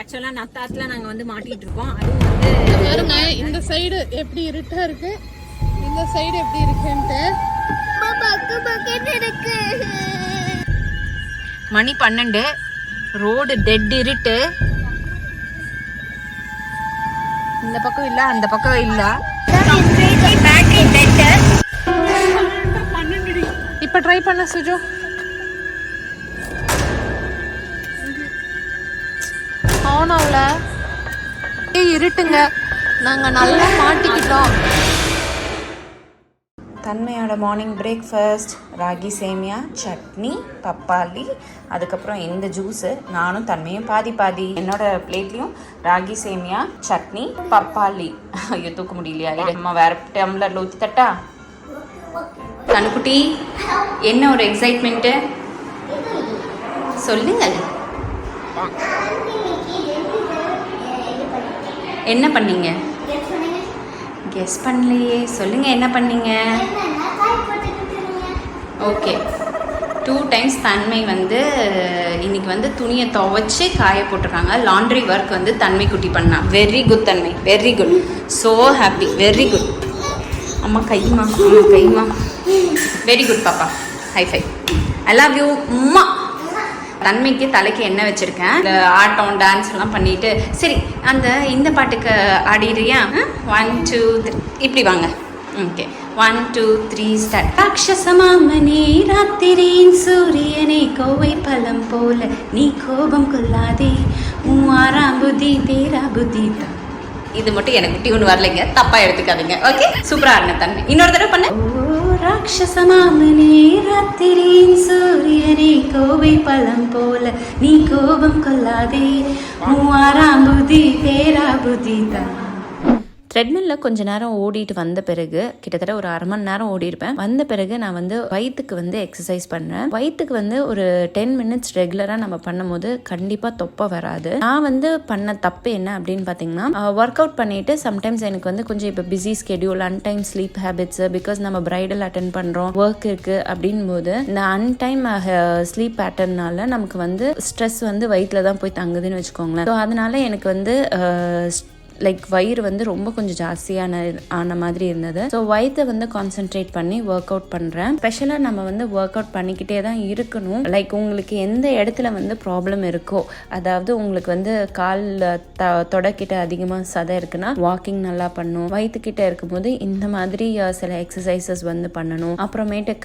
ஆக்சுவலா நத்தாத்துல நாங்க வந்து மாட்டிட்டு இருக்கோம். அதுவும் வந்து பாருங்க இந்த சைடு எப்படி இருட்டா இருக்கு, இந்த சைடு எப்படி இருக்குன்ட்டு. மணி 12, ரோடு டெட் இருட்டு. இந்த பக்கம் இல்ல, அந்த பக்கம் இல்ல. இப்ப ட்ரை பண்ண சுஜு. ஆனால இருட்டுங்க, நாங்க நல்லா மாட்டிக்கிட்டோம். தன்மையோட மார்னிங் பிரேக்ஃபாஸ்ட் ராகி சேமியா, சட்னி, பப்பாளி, அதுக்கப்புறம் இந்த ஜூஸு. நானும் தன்மையும் பாதி பாதி. என்னோட பிளேட்லேயும் ராகி சேமியா, சட்னி, பப்பாளி. ஐயோ தூக்க முடியலையா, அம்மா வேற டம்ளரில் ஊற்றி தட்டா. கண்குட்டி என்ன ஒரு எக்ஸைட்மெண்ட்டு சொல்லுங்கள். என்ன பண்ணீங்க? கெஸ் பண்ணலையே, சொல்லுங்க என்ன பண்ணீங்க? ஓகே, 2 times தன்மை வந்து இன்னைக்கு வந்து துணியை துவைச்சி காய போட்டுருக்காங்க. லாண்ட்ரி ஒர்க் வந்து தன்மை குட்டி பண்ணா. வெரி குட் தன்மை, very good, so happy, very good. அம்மா கைமா, அம்மா கைமா, வெரி குட் பாப்பா, high five, I love you அம்மா. தன்மைக்கு தலைக்கு என்ன வச்சிருக்கேன், இந்த ஆட்டம் டான்ஸ் எல்லாம் பண்ணிட்டு. சரி, இந்த பாட்டுக்கு ஆடிடுறியா? 1 2 3 இப்படி வாங்க. Okay, 1 2 3 start. ராட்சசமாமனே ராத்திரியின் சூரியனே கோவை பழம் போல நீ கோபம் கொள்ளாதே, மூவாராம் புத்தி தேரா புத்தி தான். இது மட்டும் எனக்கு டியூன் வரலைங்க, தப்பா எடுத்துக்காதீங்க. ஓகே, சூப்பரா இருங்க தன்மை. இன்னொரு தடவை பண்ண. ராட்சசமாமனே ராத்திரியின் சூரியனே கோவை பழம் போல நீ கோபம் கொள்ளாதே, மூவாராம் புத்தி தேரா புத்தி தான். த்ரெட்மில்ல கொஞ்ச நேரம் ஓடிட்டு வந்த பிறகு, கிட்டத்தட்ட ஒரு 1/2 மணி நேரம் ஓடி இருப்பேன். வந்த பிறகு நான் வந்து வயிற்றுக்கு வந்து எக்ஸசைஸ் பண்ணேன். வயிற்றுக்கு வந்து ஒரு 10 minutes ரெகுலராக நம்ம பண்ணும்போது கண்டிப்பாக தொப்பை வராது. நான் வந்து பண்ண தப்பு என்ன அப்படின்னு பார்த்தீங்கன்னா, ஒர்க் அவுட் பண்ணிட்டு சம்டைம்ஸ் எனக்கு வந்து கொஞ்சம் இப்போ busy schedule, அன்டைம் sleep habits, because நம்ம பிரைடல் அட்டென்ட் பண்ணுறோம், ஒர்க் இருக்குது அப்படின் போது இந்த அன்டைம் ஸ்லீப் பேட்டர்னால நமக்கு வந்து ஸ்ட்ரெஸ் வந்து வயிற்றில் தான் போய் தங்குதுன்னு வச்சுக்கோங்களேன். ஸோ அதனால எனக்கு வந்து லைக் வயிறு வந்து ரொம்ப கொஞ்சம் ஜாஸ்தியான மாதிரி இருந்தது. ஸோ வயிற்றை வந்து கான்சென்ட்ரேட் பண்ணி ஒர்க் அவுட் பண்ணுறேன். ஸ்பெஷலாக நம்ம வந்து ஒர்க் அவுட் பண்ணிக்கிட்டே தான் இருக்கணும். லைக் உங்களுக்கு எந்த இடத்துல வந்து ப்ராப்ளம் இருக்கோ, அதாவது உங்களுக்கு வந்து கால் தொடக்கிட்ட அதிகமாக சதை இருக்குன்னா வாக்கிங் நல்லா பண்ணணும். வயிற்றுக்கிட்ட இருக்கும்போது இந்த மாதிரி சில எக்ஸசைசஸ் வந்து பண்ணணும். அப்புறமேட்டு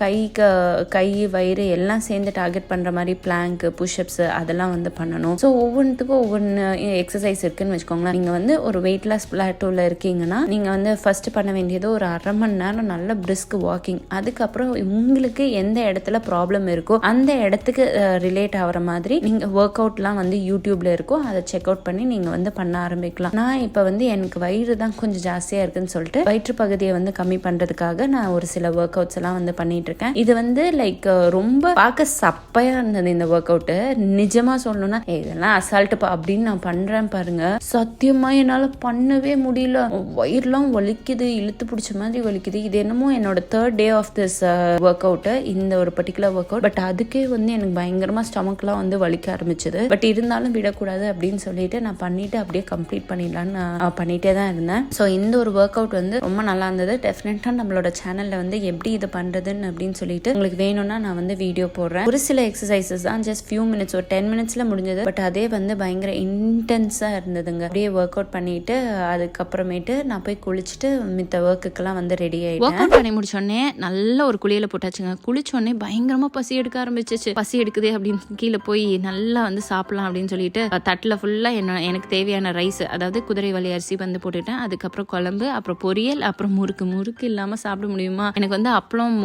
கை வயிறு எல்லாம் சேர்ந்து டார்கெட் பண்ணுற மாதிரி பிளாங்க், புஷ்அப்ஸ் அதெல்லாம் வந்து பண்ணணும். ஸோ ஒவ்வொன்றுத்துக்கும் ஒவ்வொன்று எக்ஸசைஸ் இருக்குன்னு வச்சுக்கோங்களேன். நீங்கள் வந்து ஒரு வெயிட் லாஸ் பிளாட்டோவில் இருக்கீங்கன்னா நீங்கள் வந்து ஃபர்ஸ்ட் பண்ண வேண்டியது ஒரு 1/2 மணி நேரம் நல்ல பிரிஸ்க் வாக்கிங். அதுக்கப்புறம் உங்களுக்கு எந்த இடத்துல ப்ராப்ளம் இருக்கோ அந்த இடத்துக்கு ரிலேட் ஆகிற மாதிரி நீங்கள் ஒர்க் அவுட்லாம் வந்து யூடியூப்ல இருக்கோ, அதை செக் அவுட் பண்ணி நீங்கள் வந்து பண்ண ஆரம்பிக்கலாம். நான் இப்போ வந்து எனக்கு வயிறு தான் கொஞ்சம் ஜாஸ்தியாக இருக்குன்னு சொல்லிட்டு வயிற்று பகுதியை வந்து கம்மி பண்ணுறதுக்காக நான் ஒரு சில ஒர்க் அவுட்ஸ் எல்லாம் வந்து பண்ணிட்டு இருக்கேன். இது வந்து லைக் ரொம்ப பார்க்க சப்பையாக இருந்தது இந்த ஒர்க் அவுட்டு. நிஜமாக சொல்லணும்னா இதெல்லாம் அசால்ட்டுப்பா அப்படின்னு நான் பண்ணுறேன் பாருங்க, சத்தியமா என்னால் பண்ணவே முடியல. வயிறுலாம் வலிக்குது, இழுத்து பிடிச்ச மாதிரி வலிக்குது. இது என்னமோ என்னோட 3rd day of this workout, இந்த ஒரு பர்டிகுலர் ஒர்க் அவுட். பட் அதுக்கே வந்து எனக்கு பயங்கரமா ஸ்டமக்லாம் வந்து வலிக்க ஆரம்பிச்சது. பட் இருந்தாலும் விடக்கூடாது அப்படின்னு சொல்லிட்டு நான் பண்ணிட்டு அப்படியே கம்ப்ளீட் பண்ணிடலான்னு நான் பண்ணிட்டே தான் இருந்தேன். ஸோ இந்த ஒரு ஒர்க் அவுட் வந்து ரொம்ப நல்லா இருந்தது. டெஃபினட்டா நம்மளோட சேனல்ல வந்து எப்படி இது பண்றதுன்னு அப்படின்னு சொல்லிட்டு உங்களுக்கு வேணும்னா நான் வந்து வீடியோ போடுறேன். ஒரு சில எக்ஸசைசஸ் தான் ஜஸ்ட் ஃபியூ மினிட்ஸ், ஒரு 10 minutesல முடிஞ்சது. பட் அதே வந்து பயங்கர இன்டென்ஸா இருந்ததுங்க. அப்படியே ஒர்க் அவுட் பண்ணிட்டு அதுக்கப்புறமேட்டு நான் போய் குளிச்சுட்டு மித்த ஒர்க்குக்கெல்லாம் வந்து ரெடி ஆகிட்டேன். ஒர்க் அவுட் பண்ணி முடிச்சோடனே நல்ல ஒரு குளியல போட்டாச்சுங்க. குளிச்சோடனே பயங்கரமா பசி எடுக்க ஆரம்பிச்சிச்சு. பசி எடுக்குது அப்படின்னு கீழே போய் நல்லா வந்து சாப்பிடலாம் அப்படின்னு சொல்லிட்டு தட்டில் ஃபுல்லா எனக்கு தேவையான ரைஸ், அதாவது குதிரைவாலி அரிசி வந்து போட்டுட்டேன். அதுக்கப்புறம் குழம்பு, அப்புறம் பொரியல், அப்புறம் முறுக்கு இல்லாம சாப்பிட முடியுமா? எனக்கு வந்து அப்பளம்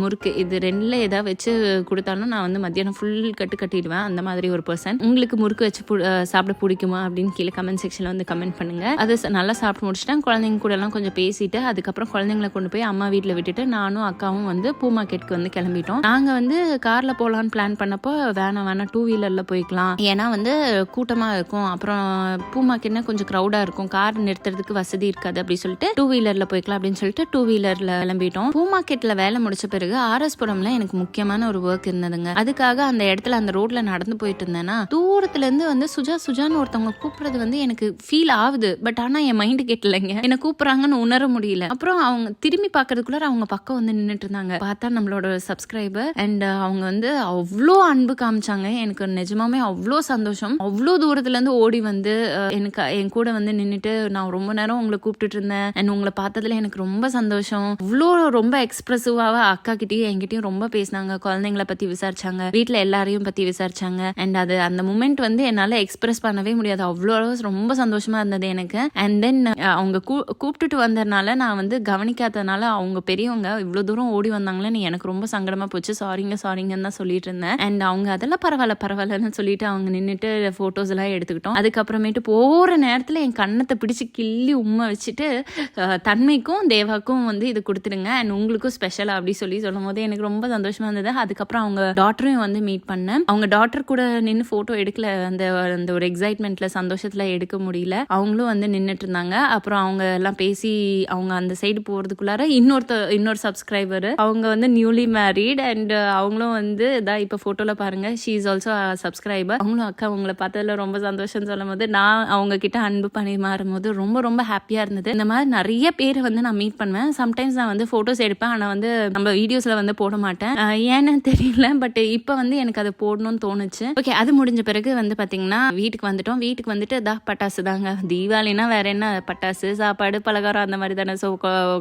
முறுக்கு இது 2ல ஏதாவது வச்சு கொடுத்தாலும் நான் வந்து மத்தியானம் ஃபுல் கட்டிடுவேன். அந்த மாதிரி ஒரு பர்சன். உங்களுக்கு முறுக்கு வச்சு சாப்பிட பிடிக்குமா அப்படின்னு கீழே கமெண்ட் செக்ஷன்ல வந்து கமெண்ட் பண்ணுங்க. இருந்ததுங்க. அது நல்லா சாப்பிட்டு முடிச்சுட்டேன். குழந்தைங்க கூட எல்லாம் கொஞ்சம் பேசிட்டு அதுக்கப்புறம் குழந்தைங்களை கொண்டு போய் அம்மா வீட்டில் விட்டுட்டு நானும் அக்காவும் வந்து பூ மார்க்கெட்டுக்கு வந்து கிளம்பிட்டோம். நாங்க வந்து கார்ல போலான்னு பிளான் பண்ணப்போ வேணாம் 2 வீலர்ல போய்க்கலாம், ஏன்னா வந்து கூட்டமா இருக்கும், அப்புறம் பூ மார்க்கெட்னா கொஞ்சம் க்ரௌடா இருக்கும், கார் நிறுத்துறதுக்கு வசதி இருக்காது அப்படி சொல்லிட்டு 2 வீலர்ல போய்க்கலாம் அப்படின்னு சொல்லிட்டு 2 வீலர்ல கிளம்பிட்டோம். பூ மார்க்கெட்ல வேலை முடிச்ச பிறகு ஆர்எஸ்புரம்ல எனக்கு முக்கியமான ஒரு ஒர்க் இருந்ததுங்க. அதுக்காக அந்த இடத்துல அந்த ரோட்ல நடந்து போயிட்டு இருந்தேன்னா தூரத்துல இருந்து வந்து சுஜான்னு ஒருத்தவங்க கூப்பிடுறது வந்து எனக்கு ஃபீல் ஆகுது. பட் ஆனா என் மைண்டு கேட்டலைங்க, என்ன கூப்பிடுறாங்கன்னு உணர முடியல. அப்புறம் அவங்க திரும்பி பாக்குறதுக்குள்ள அவங்க பக்கம் வந்து நின்னுட்டு இருந்தாங்க. பார்த்தா நம்மளோட சப்ஸ்கிரைபர் அண்ட் அவங்க வந்து அவ்வளோ அன்பு காமிச்சாங்க. எனக்கு நிஜமாவே அவ்வளோ சந்தோஷம். அவ்வளோ தூரத்துல இருந்து ஓடி வந்து எனக்கு என் கூட வந்து நின்னுட்டு நான் ரொம்ப நேரம் உங்களை கூப்பிட்டுட்டு இருந்தேன் அண்ட் உங்களை பார்த்ததுல எனக்கு ரொம்ப சந்தோஷம். அவ்வளோ ரொம்ப எக்ஸ்பிரசிவாவா அக்கா கிட்டயும் என்கிட்டயும் ரொம்ப பேசினாங்க. குழந்தைங்களை பத்தி விசாரிச்சாங்க, வீட்டுல எல்லாரையும் பத்தி விசாரிச்சாங்க. அண்ட் அது அந்த மூமெண்ட் வந்து என்னால எக்ஸ்பிரஸ் பண்ணவே முடியாது. அவ்வளோ ரொம்ப சந்தோஷமா இருந்தது எனக்கு. அண்ட் தென் அவங்க கூப்பிட்டுட்டு வந்ததுனால நான் வந்து கவனிக்காததுனால அவங்க பெரியவங்க இவ்வளவு தூரம் ஓடி வந்தாங்களேன்னு எனக்கு ரொம்ப சங்கடமா போச்சு. சாரிங்கன்னு தான் சொல்லிட்டு இருந்தேன். அண்ட் அவங்க அதெல்லாம் பரவாயில்லன்னு சொல்லிட்டு அவங்க நின்றுட்டு போட்டோஸ் எல்லாம் எடுத்துக்கிட்டோம். அதுக்கப்புறமேட்டு போற நேரத்துல என் கண்ணத்தை பிடிச்சு கிள்ளி உண்மை வச்சுட்டு தன்மைக்கும் தேவாக்கும் வந்து இது கொடுத்துருங்க அண்ட் உங்களுக்கும் ஸ்பெஷலா அப்படி சொல்லும் போது எனக்கு ரொம்ப சந்தோஷமா இருந்தது. அதுக்கப்புறம் அவங்க டாட்டரையும் வந்து மீட் பண்ணேன். அவங்க டாட்டர் கூட நின்று போட்டோ எடுக்கல, அந்த ஒரு எக்ஸைட்மெண்ட்ல சந்தோஷத்துல எடுக்க முடியல. அவங்களும் வந்து நின்றுட்டு இருந்தாங்க. அப்புறம் அவங்க எல்லாம் பேசி அவங்க அந்த சைடு போறதுக்குள்ளார இன்னொரு சப்ஸ்கிரைபர், அவங்க வந்து நியூலி மேரிட் அண்ட் அவங்களும் வந்து இப்ப போட்டோல பாருங்க, ஷீ இஸ் ஆல்சோ சப்ஸ்கிரைபர். அவங்களும் அக்கா உங்களை பார்த்ததுல ரொம்ப சந்தோஷம் சொல்லும் போது நான் அவங்க கிட்ட அன்பு பரிமாறும் போது ரொம்ப ரொம்ப ஹாப்பியா இருந்தது. இந்த மாதிரி நிறைய பேர் வந்து நான் மீட் பண்ணுவேன். சம்டைம்ஸ் நான் வந்து போட்டோஸ் எடுப்பேன், ஆனா வந்து நம்ம வீடியோஸ்ல வந்து போட மாட்டேன், ஏன்னு தெரியல. பட் இப்ப வந்து எனக்கு அதை போடணும்னு தோணுச்சு. ஓகே, அது முடிஞ்ச பிறகு வந்து பாத்தீங்கன்னா வீட்டுக்கு வந்துட்டோம். வீட்டுக்கு வந்துட்டு பட்டாசு தாங்க. தீபாவளினா வேற என்ன, பட்டாசு சாப்பாடு பலகாரம் அந்த மாதிரி தானே. ஸோ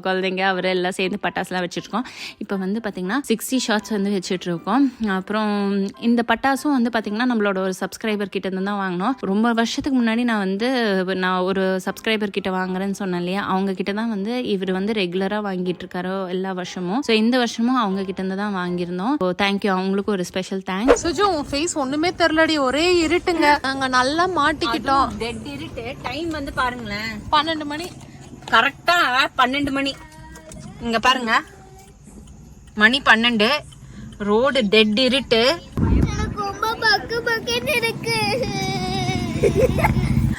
குழந்தைங்க அவர் எல்லாம் சேர்ந்து பட்டாசுலாம் வச்சுருக்கோம். இப்போ வந்து பார்த்தீங்கன்னா 60 ஷார்ட்ஸ் வந்து வச்சுட்டு இருக்கோம். அப்புறம் இந்த பட்டாசும் வந்து பார்த்தீங்கன்னா நம்மளோட ஒரு சப்ஸ்கிரைபர் கிட்ட இருந்து தான் வாங்கினோம். ரொம்ப வருஷத்துக்கு முன்னாடி நான் ஒரு சப்ஸ்கிரைபர் கிட்ட வாங்குறேன்னு சொன்னேன் இல்லையா, அவங்க கிட்ட தான் வந்து இவர் வந்து ரெகுலராக வாங்கிட்டு இருக்காரோ எல்லா வருஷமும். ஸோ இந்த வருஷமும் அவங்க கிட்ட இருந்து தான் வாங்கியிருந்தோம். தேங்க்யூ, அவங்களுக்கு ஒரு ஸ்பெஷல் தேங்க்ஸ். சுஜு, உன் ஃபேஸ் ஒண்ணுமே தெரியலடி, ஒரே இருட்டுங்க. நாங்க நல்லா மாட்டிக்கிட்டோம். டெட் இருட்டு. டைம் வந்து பாருங்களேன், 12 மணி கரெக்டா. 12 மணி இங்க பாருங்க, மணி 12. ரோடு டெட் இருட்டு.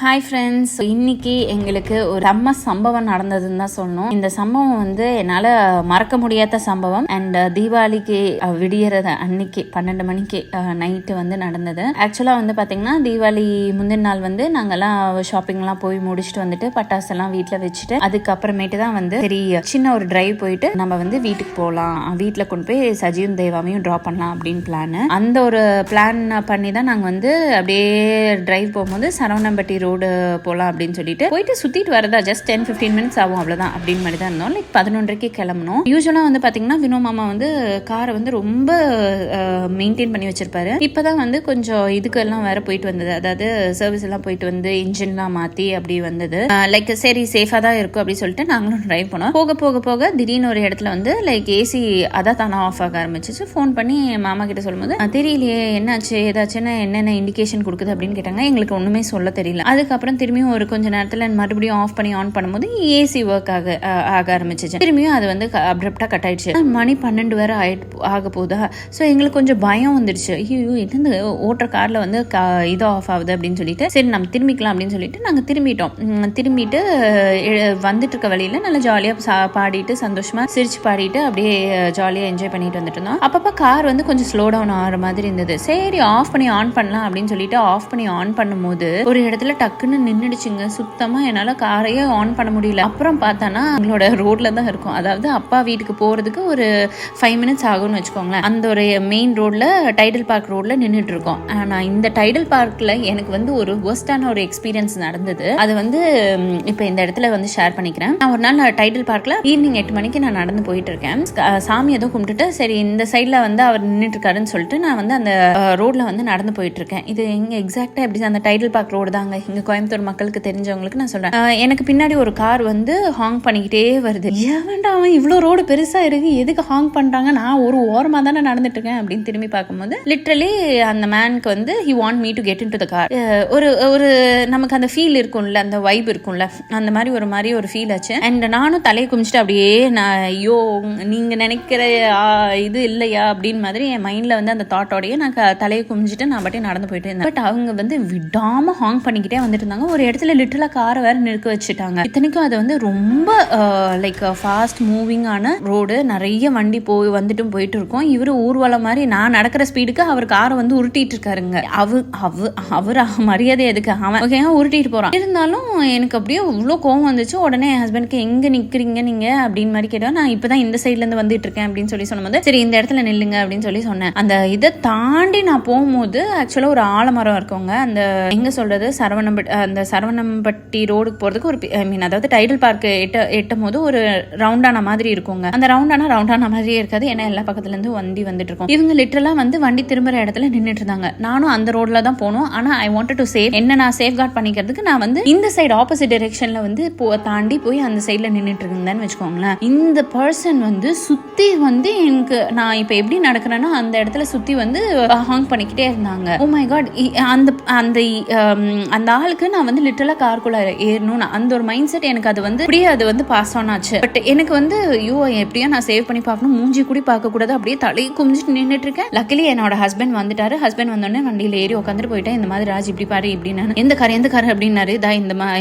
ஹாய் ஃப்ரெண்ட்ஸ், இன்னைக்கு எங்களுக்கு ஒரு அம்மா சம்பவம் நடந்ததுன்னு தான் சொல்லணும். இந்த சம்பவம் வந்து என்னால் மறக்க முடியாத சம்பவம். அண்ட் தீபாவளிக்கு விடியறது அன்னைக்கு 12 மணிக்கு நைட்டு வந்து நடந்தது. ஆக்சுவலாக வந்து பார்த்தீங்கன்னா தீபாவளி முந்தின நாள் வந்து நாங்கள்லாம் ஷாப்பிங்லாம் போய் முடிச்சுட்டு வந்துட்டு பட்டாசெல்லாம் வீட்டில் வச்சுட்டு அதுக்கப்புறமேட்டு தான் வந்து சரி சின்ன ஒரு டிரைவ் போயிட்டு நம்ம வந்து வீட்டுக்கு போகலாம், வீட்டில் கொண்டு போய் சஜியும் தேவாவையும் ட்ராப் பண்ணலாம் அப்படின்னு பிளான். அந்த ஒரு பிளான் பண்ணி தான் நாங்கள் வந்து அப்படியே டிரைவ் போகும்போது சரவணம்பட்டி ரோடு போலாம் அப்படின்னு சொல்லிட்டு போயிட்டு சுத்திட்டு வரதா ஜஸ்ட் 10-15 மினிட்ஸ் ஆகும் அவ்வளவுதான் அப்படின்னு மாதிரி தான் இருந்தோம். லைக் 11:30 கிளம்பணும். யூஸ்வலா வந்து பாத்தீங்கன்னா வினோ மாமா வந்து காரை வந்து ரொம்ப மெயின்டைன் பண்ணி வச்சிருப்பாரு. இப்பதான் வந்து கொஞ்சம் இதுக்கு எல்லாம் வேற போயிட்டு வந்தது, அதாவது சர்வீஸ் எல்லாம் போயிட்டு வந்து இன்ஜின்லாம் மாத்தி அப்படி வந்தது. லைக் சரி சேஃபா தான் இருக்கும் அப்படின்னு சொல்லிட்டு நாங்களும் டிரைவ் பண்ணோம். போக திடீர்னு ஒரு இடத்துல வந்து லைக் ஏசி அதான் தானே ஆஃப் ஆக ஆரம்பிச்சிச்சு. ஃபோன் பண்ணி மாமா கிட்ட சொல்லும்போது தெரியலையே என்னாச்சு ஏதாச்சுன்னு என்னென்ன இண்டிகேஷன் கொடுக்குது அப்படின்னு கேட்டாங்க. எங்களுக்கு ஒண்ணுமே சொல்ல தெரியல. அதுக்கப்புறம் திரும்பியும் ஒரு கொஞ்ச நேரத்துல மறுபடியும் ஆஃப் பண்ணி ஆன் பண்ணும்போது ஏசி ஒர்க் ஆக ஆரம்பிச்சிச்சு. திரும்பியும் அது வந்து அப்ரப்டா கட் ஆயிடுச்சு. மணி 12 வேற ஆக போதா. ஸோ எங்களுக்கு கொஞ்சம் பயம் வந்துடுச்சு. ஐயோ என்னது ஓட்டுற கார்ல வந்து இது ஆஃப் ஆகுது அப்படின்னு சொல்லிட்டு சரி நம்ம திரும்பிக்கலாம் அப்படின்னு சொல்லிட்டு நாங்க திரும்பிட்டு வந்துட்டு இருக்க வழியில நல்லா ஜாலியா பாடிட்டு சந்தோஷமா சிரிச்சு பாடிட்டு அப்படியே ஜாலியா என்ஜாய் பண்ணிட்டு வந்துட்டு இருந்தோம். அப்பப்ப கார் வந்து கொஞ்சம் ஸ்லோ டவுன் ஆகிற மாதிரி இருந்தது. சரி ஆஃப் பண்ணி ஆன் பண்ணலாம் அப்படின்னு சொல்லிட்டு ஆஃப் பண்ணி ஆன் பண்ணும்போது ஒரு இடத்துல டக்குன்னு நின்னுடுச்சுங்க. சுத்தமா என்னால காரையே ஆன் பண்ண முடியல. அப்புறம் பார்த்தானா எங்களோட ரோட்ல தான் இருக்கும், அதாவது அப்பா வீட்டுக்கு போறதுக்கு ஒரு 5 மினிட்ஸ் ஆகும்னு வச்சுக்கோங்களேன். அந்த ஒரு மெயின் ரோட்ல டைடல் பார்க் ரோட்ல நின்றுட்டு இருக்கோம். ஆனா இந்த டைடல் பார்க்ல எனக்கு வந்து ஒரு வொர்ஸ்டான ஒரு எக்ஸ்பீரியன்ஸ் நடந்தது. அது வந்து இப்ப இந்த இடத்துல வந்து ஷேர் பண்ணிக்கிறேன். நான் ஒரு நாள் டைடல் பார்க்ல ஈவினிங் 8 மணிக்கு நான் நடந்து போயிட்டு இருக்கேன். சாமி ஏதோ கும்பிட்டுட்டு சரி இந்த சைட்ல வந்து அவர் நின்றுட்டு இருக்காருன்னு சொல்லிட்டு நான் வந்து அந்த ரோட்ல வந்து நடந்து போயிட்டு இருக்கேன். இது எங்க எக்ஸாக்டா எப்படி அந்த டைடல் பார்க் ரோடு தாங்க இங்கே கோயம்புத்தூர் மக்களுக்கு தெரிஞ்சவங்களுக்கு நான் சொல்கிறேன். எனக்கு பின்னாடி ஒரு கார் வந்து ஹாங் பண்ணிக்கிட்டே வருது. ஏன்டா அவன் இவ்வளோ ரோடு பெருசாக இருக்கு, எதுக்கு ஹாங் பண்ணுறாங்க, நான் ஒரு ஓரமாக தானே நடந்துட்டு இருக்கேன் அப்படின்னு திரும்பி பார்க்கும்போது லிட்ரலி அந்த மேனுக்கு வந்து he want me to get in to the car. ஒரு நமக்கு அந்த ஃபீல் இருக்கும்ல, அந்த வைப் இருக்கும்ல, அந்த மாதிரி ஒரு ஃபீல் ஆச்சு. அண்ட் நானும் தலையை குமிச்சிட்டு அப்படியே நான் ஐயோ நீங்கள் நினைக்கிற இது இல்லையா அப்படின்னு மாதிரி என் மைண்டில் வந்து அந்த தாட்டோடையே நான் தலையை குமிச்சிட்டு நான் பாட்டி நடந்து போயிட்டு இருந்தேன். பட் அவங்க வந்து விடாமல் ஹாங் பண்ணிக்கிட்டே வந்துட்டு இருந்தாங்க. ஒரு இடத்துல லிட்டலாக காரை வேற நிற்க வச்சுட்டாங்க. இத்தனைக்கும் அது வந்து ரொம்ப லைக் ஃபாஸ்ட் மூவிங் ஆன ரோடு, நிறைய வண்டி வந்துட்டும் போயிட்டு இருக்கும். இவரு ஊர்வலம் மாதிரி நான் நடக்கிற ஸ்பீடுக்கு அவர் காரை வந்து உருட்டிட்டு இருக்காருங்க. அவர் மரியாதை எதுக்கு அவன் ஓகே உருட்டிட்டு போறான். இருந்தாலும் எனக்கு அப்படியே இவ்வளோ கோவம் வந்துச்சு. உடனே என் ஹஸ்பண்ட்க்கு எங்க நிக்கிறீங்க நீங்க அப்படின்னு மாதிரி கேட்டோம். நான் இப்பதான் இந்த சைட்ல இருந்து வந்துட்டு இருக்கேன் அப்படின்னு சொல்லி சொன்னபோது சரி இந்த இடத்துல நில்லுங்க அப்படின்னு சொல்லி சொன்னேன். அந்த இதை தாண்டி நான் போகும்போது ஆக்சுவலா ஒரு ஆலமரம் இருக்கவங்க அந்த எங்க சொல்றது சரவணம்பட்டி ரோடுக்கு போறதுக்கு ஒரு அதாவது டைடல் பார்க் எட்டும் போது ஒரு ரவுண்டான மாதிரி இருக்குங்க. அந்த ரவுண்டான மாதிரியே இருக்காது, ஏன்னா எல்லா பக்கத்துல இருந்து வண்டி வந்துட்டு இருக்கும். இவங்க லிட்டரலா வந்து வண்டி திரும்புற இடத்துல நின்றுட்டு இருந்தாங்க. நானும் அந்த ரோட்ல தான் போனோம். ஆனா ஐ வாண்டட் டு சேவ் என்ன நான் சேஃப் கார்ட் பண்ணிக்கிறதுக்கு நான் வந்து இந்த சைடு ஆப்போசிட் டைரக்ஷன்ல வந்து தாண்டி போய் அந்த சைட்ல நின்றுட்டு இருந்தேன்னு வச்சுக்கோங்களேன். இந்த பர்சன் வந்து சுத்தி வந்து எனக்கு நான் இப்ப எப்படி நடக்கிறேன்னா அந்த இடத்துல சுத்தி வந்து ஹாங் பண்ணிக்கிட்டே இருந்தாங்க. ஓ மை காட், அந்த ஆளுக்கு நான் வந்து லிட்டரலா காருக்குள்ள ஏறணும் அந்த ஒரு மைண்ட் செட் எனக்கு அது வந்து அப்படியே அது வந்து பாஸ் ஆன் ஆச்சு. பட் எனக்கு வந்து ஐயோ எப்படியோ நான் சேவ் பண்ணி பார்க்கணும், மூஞ்சி கூட பார்க்க கூடாது, அப்படியே தலையை குமிஞ்சிட்டு நின்றுட்டு இருக்கேன். லக்கிலி என்னோட ஹஸ்பண்ட் வந்துட்டாரு. ஹஸ்பண்ட் வந்தோடனே வண்டியில ஏறி உட்காந்துட்டு போயிட்டேன். இந்த மாதிரி ராஜ் இப்படி பாரு இப்படின்னு எந்த கார் அப்படின்னாரு.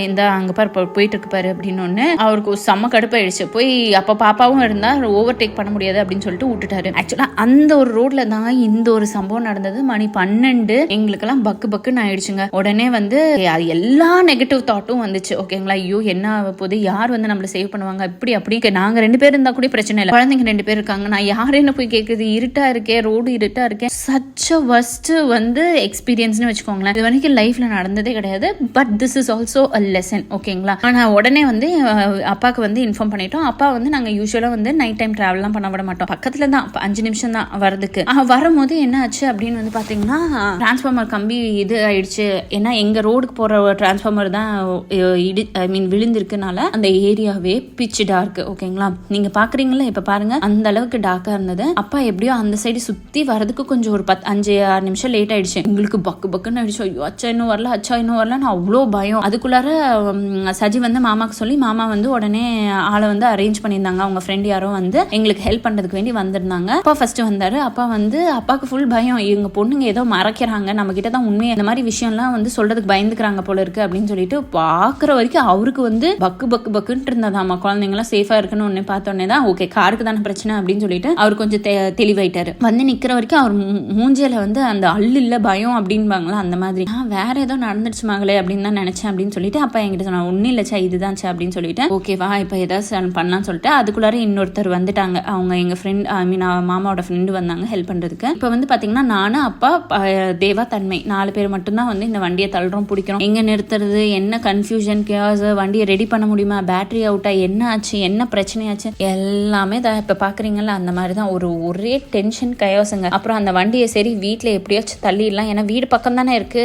இந்த அங்க பாரு போயிட்டு இருக்கு பாரு அப்படின்னு அவருக்கு செம்ம கடுப்பாயிடுச்சு. போய் அப்ப பாப்பாவும் இருந்தா ஓவர் டேக் பண்ண முடியாது அப்படின்னு சொல்லிட்டு விட்டுட்டாரு. ஆக்சுவலா அந்த ஒரு ரோட்ல தான் இந்த ஒரு சம்பவம் நடந்தது. மணி 12 எங்களுக்கெல்லாம் பக்குன்னு ஆயிடுச்சுங்க. உடனே வந்து அது எல்லா நெகட்டிவ் தாட்டும் வந்துச்சு. ஓகேங்களா, ஐயோ என்ன போது, யார் வந்து நம்மள சேவ் பண்ணுவாங்க, அப்படி நாங்க 2 பேர் இருந்தா கூட பிரச்சனை இல்லை, குழந்தைங்க 2 பேர் இருக்காங்க, நான் யாருன்னு போய் கேக்குறது, இருட்டா இருக்கே, ரோடு இருட்டா இருக்கேன். சச் அ வர்ஸ்ட் வந்து எக்ஸ்பீரியன்ஸ்னு வச்சுக்கோங்களேன். இது வரைக்கும் லைஃப்ல நடந்ததே கிடையாது. But this is also a lesson. ஓகேங்களா, ஆனா உடனே வந்து அப்பாவுக்கு வந்து இன்ஃபார்ம் பண்ணிட்டோம். அப்பா வந்து நாங்க யூஸ்வலா வந்து நைட் டைம் டிராவல்லாம் பண்ண விட மாட்டோம். பக்கத்துல தான் 5 நிமிஷம் தான் வரதுக்கு. வரும்போது என்ன ஆச்சு அப்படின்னு வந்து பாத்தீங்கன்னா டிரான்ஸ்ஃபார்மர் கம்பி இது ஆயிடுச்சு. ஏன்னா எங்க ரோடுக்கு போற டிரான்ஸ்ஃபார்மர் தான் விழுந்திருக்குனால அந்த ஏரியாவே பிச் டார்க். ஓகேங்களா, நீங்க பாக்குறீங்களா இப்ப பாருங்க, அந்த அளவுக்கு டார்க்கா இருந்தது. அப்பா எப்படியோ அந்த சைடு சுத்தி வரதுக்கு கொஞ்சம் ஒரு 5-6 நிமிஷம் லேட் ஆயிடுச்சு. எங்களுக்கு பக்குன்னு ஆயிடுச்சு. ஐயோ அச்சா இன்னும் வரல நான் அவ்வளோ பயம். அதுக்குள்ளார சஜி வந்து மாமாக்கு சொல்லி மாமா வந்து உடனே ஆளை வந்து அரேஞ்ச் பண்ணியிருந்தாங்க. அவங்க ஃப்ரெண்ட் யாரோ வந்து எங்களுக்கு ஹெல்ப் பண்றதுக்கு வேண்டி வந்திருந்தாங்க. அப்பா ஃபர்ஸ்ட் வந்தாரு. அப்பா வந்து அப்பாவுக்கு ஃபுல் பயம், இவங்க பொண்ணுங்க ஏதோ மறைக்கிறாங்க, நம்ம கிட்ட தான் உண்மையை இந்த மாதிரி விஷயம்லாம் வந்து சொல்றதுக்கு பயந்துக்கிறாங்க போல இருக்கு அப்படின்னு சொல்லிட்டு பாக்குற வரைக்கும் அவருக்கு வந்து பக்குன்னு இருந்ததாமா. குழந்தைங்களாம் சேஃபா இருக்குன்னு ஒன்னு பார்த்தோன்னே தான் ஓகே காருக்கு தானே பிரச்சனை அப்படின்னு சொல்லிட்டு அவர் கொஞ்சம் தெளிவாயிட்டாரு. வந்து நிக்கிற வரைக்கும் அவர் மூஞ்சில வந்து அந்த இல்ல பயம் அப்படின்பாங்களா அந்த மாதிரி வேற ஏதோ நடந்துடுச்சு மகளே அப்படின்னு தான் நினைச்சேன் அப்படின்னு சொல்லிட்டு அப்பா என்கிட்ட சொன்னா ஒன்னும் இல்லச்சா இதுதான் அப்படின்னு சொல்லிட்டு ஓகேவா இப்ப ஏதாவது பண்ணலாம்னு சொல்லிட்டு அதுக்குள்ளார இன்னொருத்தர் வந்துட்டாங்க. அவங்க எங்க ஃப்ரெண்ட் மாமாவோட ஃப்ரெண்டு வந்தாங்க ஹெல்ப் பண்றதுக்கு. இப்ப வந்து பாத்தீங்கன்னா நானு அப்பா தேவா தன்மை 4 பேர் மட்டும்தான் வந்து இந்த வண்டியை தள்ளுறோம் பிடிக்கிறோம். எங்க நிறுத்துறது, என்ன கன்ஃபியூஷன் கேஸ், வண்டியை ரெடி பண்ண முடியுமா, பேட்டரி அவுட்டா, என்ன ஆச்சு, என்ன பிரச்சனையாச்சு, எல்லாமே தான் இப்ப பாக்குறீங்கல்ல அந்த மாதிரிதான் ஒரே டென்ஷன் கயோசுங்க. அப்புறம் அந்த வண்டியை சரி வீட்டுல எப்படியாச்சும் தள்ளிடலாம், ஏன்னா வீடு பக்கம் தானே இருக்கு,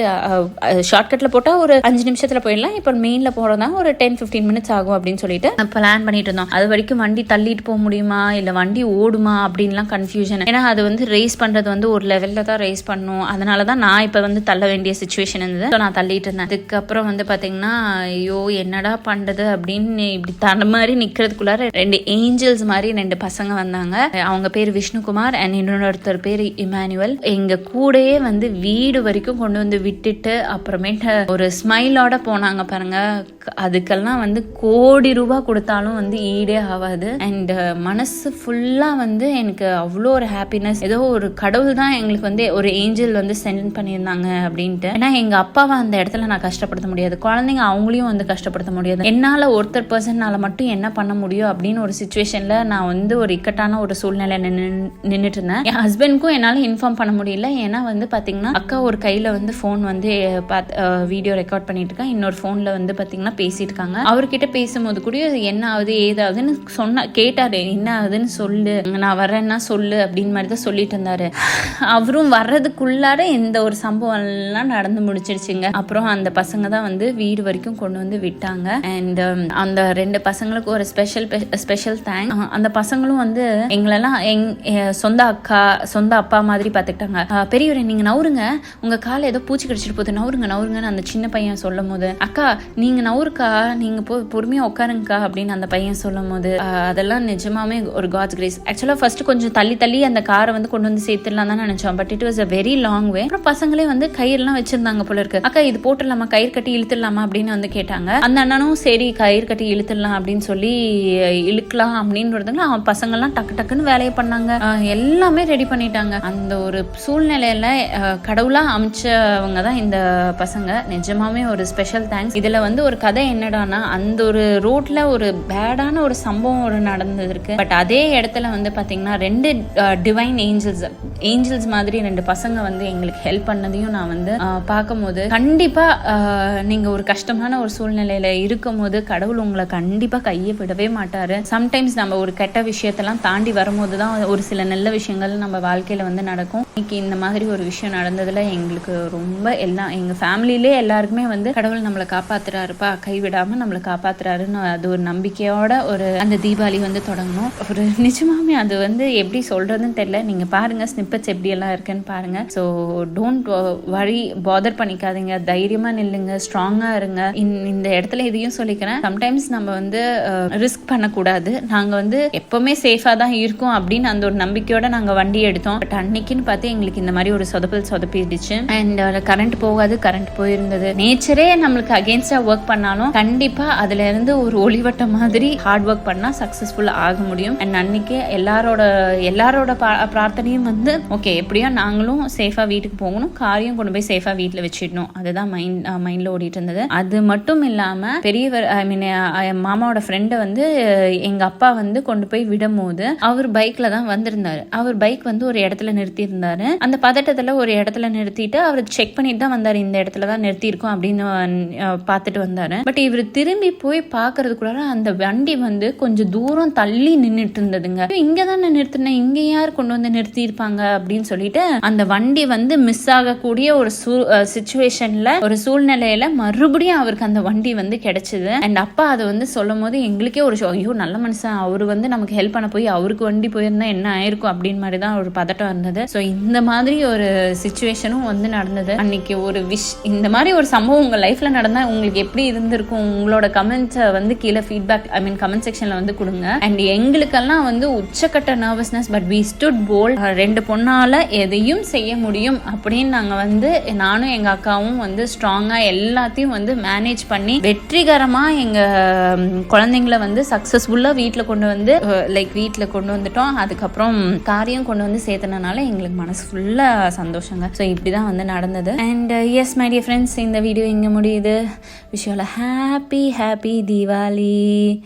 ஷார்ட்கட்ல போட்டா ஒரு 5 நிமிஷத்துல போயிடலாம், இப்ப மெயின்ல போறதா ஒரு 10-15 மினிட்ஸ் ஆகும் அப்படின்னு சொல்லிட்டு பிளான் பண்ணிட்டு இருந்தோம். அது வரைக்கும் வண்டி தள்ளிட்டு போக முடியுமா இல்ல வண்டி ஓடுமா அப்படின்லாம் கன்ஃபியூஷன். ஏன்னா அது வந்து ரேஸ் பண்றது வந்து ஒரு லெவல்ல தான் ரேஸ் பண்ணும். அதனாலதான் நான் இப்ப வந்து தள்ள வேண்டிய சிச்சுவேஷன் இருந்தது. நான் தள்ளிட்டு இருந்தேன். அதுக்கப்புறம் வந்து பாத்தீங்கன்னா ஐயோ என்னடா பண்றது அப்படின்னு இப்படி தலை மாதிரி நிக்கிறதுக்குள்ளார 2 ஏஞ்சல்ஸ் மாதிரி 2 பசங்க வந்தாங்க. அவங்க பேர் விஷ்ணுகுமார் அண்ட் இன்னொருத்தர் பேர் இமானுவல். எங்க கூடயே வந்து வீடு வரைக்கும் கொண்டு வந்து விட்டுட்டு அப்புறமேட்டு ஒரு ஸ்மைலோட போனாங்க பாருங்க. அதுக்கெல்லாம் வந்து கோடி ரூபாய் கொடுத்தாலும் வந்து ஈடே ஆகாது. அண்ட் மனசு ஃபுல்லா வந்து எனக்கு அவ்வளோ ஒரு ஹாப்பினஸ். ஏதோ ஒரு கடவுள் தான் எங்களுக்கு வந்து ஒரு ஏஞ்சல் வந்து சென்ட் பண்ணியிருந்தாங்க அப்படின்ட்டு. ஏன்னா எங்க அப்பாவை அந்த இடத்துல நான் கஷ்டப்படுத்த முடியாது, குழந்தைங்க அவங்களையும் வந்து கஷ்டப்படுத்த முடியாது. என்னால ஒருத்தர் பர்சன்னால மட்டும் என்ன பண்ண முடியும் அப்படின்னு ஒரு சிச்சுவேஷன்ல நான் வந்து ஒரு இக்கட்டான ஒரு சூழ்நிலை நின்றுட்டு இருந்தேன். என் ஹஸ்பண்ட்க்கும் என்னால இன்ஃபார்ம் பண்ண முடியல. ஏன்னா வந்து பாத்தீங்கன்னா அக்கா ஒரு கையில வந்து போன் வந்து வீடியோ ரெக்கார்ட் பண்ணிட்டு இருக்கா, இன்னொரு போன்ல வந்து பாத்தீங்கன்னா பேசிட்டு இருக்காங்க. அவர்கிட்ட பேசும்போது கூட என்ன ஆகுது ஏதாவதுன்னு கேட்டாரு, என்ன ஆகுதுன்னு சொல்லு, நான் வரேன்னா சொல்லு அப்படின்னு மாதிரி தான் சொல்லிட்டு இருந்தாரு. அவரும் வர்றதுக்குள்ளார இந்த ஒரு சம்பவம் எல்லாம் நடந்து முடிச்சிருச்சுங்க. அப்புறம் அந்த பசங்க தான் வந்து வீடு வரைக்கும் கொண்டு வந்து விட்டாங்க. அண்ட் அந்த 2 பசங்களுக்கு ஒரு ஸ்பெஷல் தேங்க். அந்த பசங்களும் வந்து எங்களெல்லாம் சொந்த அக்கா சொந்த அப்பா மாதிரி பார்த்துக்கிட்டாங்க. பெரியவரை நீங்க நவுருங்க, உங்க கால ஏதோ பூச்சி கடிச்சிட்டு போகுது, நவுருங்கன்னு அந்த சின்ன பையன் சொல்லும் போது, அக்கா நீங்க நவுருக்கா, நீங்க பொறுமையா உட்காருங்கக்கா அப்படின்னு அந்த பையன் சொல்லும் போது அதெல்லாம் நிஜமாவே ஒரு காட்ஸ் கிரேஸ். ஆக்சுவலா ஃபர்ஸ்ட் கொஞ்சம் தள்ளி அந்த காரை வந்து கொண்டு வந்து சேர்த்துடலாம் தான் நினைச்சோம். But it was a very long way. அப்புறம் பசங்களே வந்து கயிறுலாம் வச்சிருந்தாங்க போல இருக்கு. அக்கா இது போட்டுடலாமா, கயிறு கட்டி இழுத்துடலாமா அப்படின்னு வந்து கேட்டாங்க. அந்த அண்ணனும் சரி கயிறு கட்டி இழுத்துடலாம் அப்படின்னு சொல்லி இழுக்கலாம் அப்படின்றதுங்களா அவன் பசங்கள்லாம் டக்குன்னு வேலையை பண்ணாங்க. எல்லாமே ரெடி பண்ணிட்டாங்க. அந்த ஒரு சூழ்நிலையில கடவுளா அமைச்சவங்க தான் இந்த பசங்க. நிஜமாவே ஒரு ஸ்பெஷல் தேங்க்ஸ். இதுல வந்து ஒரு கதை என்னடானா, அந்த ஒரு ரோட்ல ஒரு பேடான ஒரு சம்பவம் ஒரு நடந்திருக்கு. பட் அதே இடத்துல வந்து பாத்தீங்கன்னா 2 டிவைன் ஏஞ்சல்ஸ் மாதிரி 2 பசங்க வந்து எங்களுக்கு ஹெல்ப் பண்ணதையும் நான் வந்து பார்க்கும் போது, கண்டிப்பா நீங்க ஒரு கஷ்டமான ஒரு சூழ்நிலையில இருக்கும் போது கடவுள் உங்களை கண்டிப்பா கையை விடவே மாட்டாரு. சம்டைம்ஸ் நம்ம ஒரு கெட்ட விஷயத்தெல்லாம் தாண்டி வரும்போது தான் ஒரு சில நல்ல விஷயங்கள் நம்ம வாழ்க்கையில வந்து நடக்கும். இன்னைக்கு இந்த மாதிரி ஒரு விஷயம் நடந்ததுல எங்களுக்கு ரொம்ப எங்க ஃபேமிலியிலே எல்லாருக்குமே வந்து கடவுள் நம்மளை காப்பாத்துறாருப்பா, கைவிடாம நம்மளை காப்பாத்துறாருன்னு அது ஒரு நம்பிக்கையோட ஒரு அந்த தீபாவளி வந்து தொடங்கணும். ஒரு நிஜமாமே அது வந்து எப்படி சொல்றதுன்னு தெரியல. நீங்க பாருங்க ஸ்னிப்பெட்ஸ் எப்படி எல்லாம் இருக்குன்னு பாருங்க. ஸோ டோன்ட் வரி, பாதர் பண்ணிக்காதீங்க, தைரியமா நில்லுங்க, ஸ்ட்ராங்கா இருங்க. இந்த இடத்துல இதையும் சொல்லிக்கிறேன், சம்டைம்ஸ் நம்ம வந்து ரிஸ்க் பண்ணக்கூடாது. நாங்க வந்து எப்பவுமே சேஃபா தான் இருக்கோம் அப்படின்னு அந்த ஒரு நம்பிக்கையோட நாங்க வண்டி எடுத்தோம். பட் அன்னைக்குன்னு பார்த்து எங்களுக்கு இந்த மாதிரி ஒரு சொதப்பிடுச்சு. அண்ட் கரண்ட் போகாது, கரண்ட் போயிருந்தது. நேச்சரே நம்மளுக்கு அகேன்ஸ்டா ஒர்க் பண்ணாலும் கண்டிப்பா அதுல இருந்து ஒரு ஒளிவட்ட மாதிரி ஹார்ட் ஒர்க் பண்ணா சக்சஸ்ஃபுல் ஆக முடியும். அண்ட் அன்னைக்கு எல்லாரோட பிரார்த்தனையும் வந்து ஓகே எப்படியோ நாங்களும் சேஃபா வீட்டுக்கு போகணும், காரையும் கொண்டு போய் சேஃபா வீட்டுல வச்சிடணும், அதுதான் மைண்ட்ல ஓடிட்டு இருந்தது. அது மட்டும் இல்லாம பெரியவர் மாமாவோட ஃப்ரெண்டை வந்து எங்க அப்பா வந்து கொண்டு போய் விடும் போது அவர் பைக்ல தான் வந்திருந்தாரு. அவர் பைக் வந்து ஒரு இடத்துல நிறுத்தி இருந்தாரு. அந்த பதட்டத்துல ஒரு இடத்துல நிறுத்திட்டு அவர் செக் பண்ணிட்டு தான் வந்தாரு, இந்த இடத்துல தான் நிறுத்தி இருக்கோம் அப்படின்னு பார்த்துட்டு வந்தாரு. பட் இவர் திரும்பி போய் பாக்குறதுக்குள்ள அந்த வண்டி வந்து கொஞ்சம் தூரம் தள்ளி நின்றுட்டு இருந்ததுங்க. இங்கதான் நிறுத்தினேன், இங்க யார் கொண்டு வந்து நிறுத்தி இருப்பாங்க அப்படின்னு சொல்லிட்டு அந்த வண்டி வந்து மிஸ் ஆகக்கூடிய ஒரு சிச்சுவேஷன்ல ஒரு சூழ்நிலையில மறுபடியும் அவருக்கு அந்த வண்டி வந்து கிடைச்சது. அண்ட் அப்பா அதை வந்து சொல்லும் போது எங்களுக்கே ஒரு ஐயோ நல்ல மனுஷன், அவரு வந்து நமக்கு ஹெல்ப் பண்ண போய் அவருக்கு வண்டி போயிருந்தா என்ன ஆயிருக்கும் அப்படின்னு மாதிரி தான் ஒரு பதட்டம் இருந்தது. ஸோ இந்த மாதிரி ஒரு சிச்சுவேஷனும் வந்து நடந்தது அன்னைக்கு. ஒரு இந்த மாதிரி ஒரு சம்பவம் உங்க லைஃப்ல நடந்தா உங்களுக்கு எப்படி இருந்திருக்கும்? உங்களோட கமெண்ட்ஸை வந்து கீழே ஃபீட்பேக் கமெண்ட் செக்ஷன்ல வந்து கொடுங்க. அண்ட் எங்களுக்கெல்லாம் வந்து உச்சக்கட்ட nervousness, but we stood bold. 2 பொண்ணால எதையும் செய்ய முடியும் அப்படின்னு நாங்க வந்து நானும் எங்க அக்காவும் வந்து ஸ்ட்ராங்கா எல்லாத்தையும் வந்து மேனேஜ் பண்ணி வெற்றிகரமா எங்க குழந்தைங்களை வந்து சக்சஸ்ஃபுல்லா வீட்டுல கொண்டு வந்துட்டோம். அதுக்கப்புறம் காரியம் கொண்டு வந்து சேர்த்தனால எங்களுக்கு மனசு ஃபுல்லா சந்தோஷங்க. ஸோ இப்படிதான் வந்து நடந்தது. And S my dear friends, இந்த வீடியோ இங்க முடியுது. Wish you all happy Diwali.